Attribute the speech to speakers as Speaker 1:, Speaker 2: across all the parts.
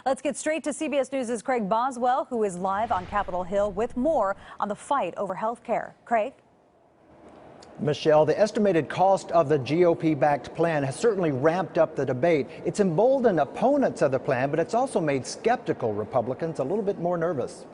Speaker 1: Let's get straight to CBS News' Craig Boswell, who is live on Capitol Hill with more on the fight over health care. Craig?
Speaker 2: Michelle, the estimated cost of the GOP-backed plan has certainly ramped up the debate. It's emboldened opponents of the plan, but it's also made skeptical Republicans a little bit more nervous.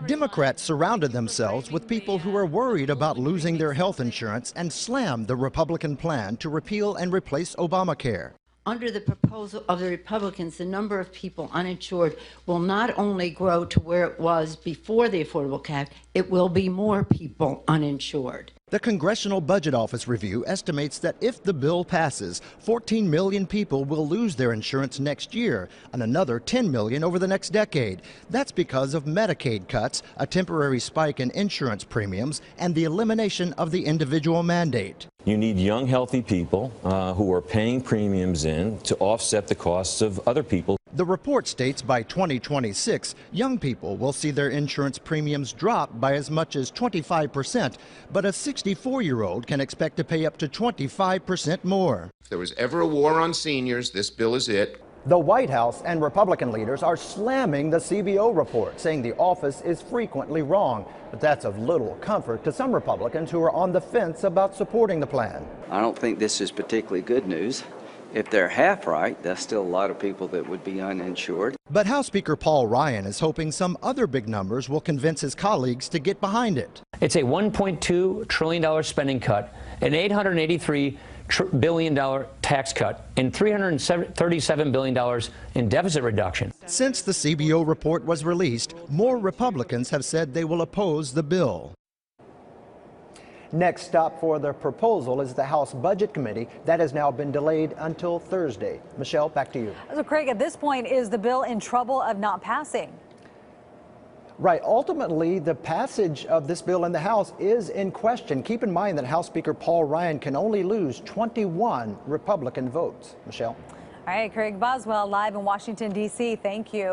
Speaker 3: Democrats surrounded themselves with people who are worried about losing their health insurance and slammed the Republican plan to repeal and replace Obamacare.
Speaker 4: Under the proposal of the Republicans, the number of people uninsured will not only grow to where it was before the Affordable Care Act, it will be more people uninsured.
Speaker 3: The Congressional Budget Office review estimates that if the bill passes, 14 million people will lose their insurance next year and another 10 million over the next decade. That's because of Medicaid cuts, a temporary spike in insurance premiums, and the elimination of the individual mandate.
Speaker 5: You need young, healthy people who are paying premiums in to offset the costs of other people.
Speaker 3: The report states by 2026, young people will see their insurance premiums drop by as much as 25%, but a 64-year-old can expect to pay up to 25% more.
Speaker 6: If there was ever a war on seniors, this bill is it.
Speaker 2: The White House and Republican leaders are slamming the CBO report, saying the office is frequently wrong. But that's of little comfort to some Republicans who are on the fence about supporting the plan.
Speaker 7: I don't think this is particularly good news. If they're half right, that's still a lot of people that would be uninsured.
Speaker 3: But House Speaker Paul Ryan is hoping some other big numbers will convince his colleagues to get behind it.
Speaker 8: It's a $1.2 trillion spending cut, an $883 billion tax cut, and $337 billion in deficit reduction.
Speaker 3: Since the CBO report was released, more Republicans have said they will oppose the bill.
Speaker 2: Next stop for the proposal is the House Budget Committee. That has now been delayed until Thursday. Michelle, back to you.
Speaker 1: So, Craig, at this point, is the bill in trouble of not passing?
Speaker 2: Right. Ultimately, the passage of this bill in the House is in question. Keep in mind that House Speaker Paul Ryan can only lose 21 Republican votes. Michelle?
Speaker 1: All right, Craig Boswell, live in Washington, D.C. Thank you.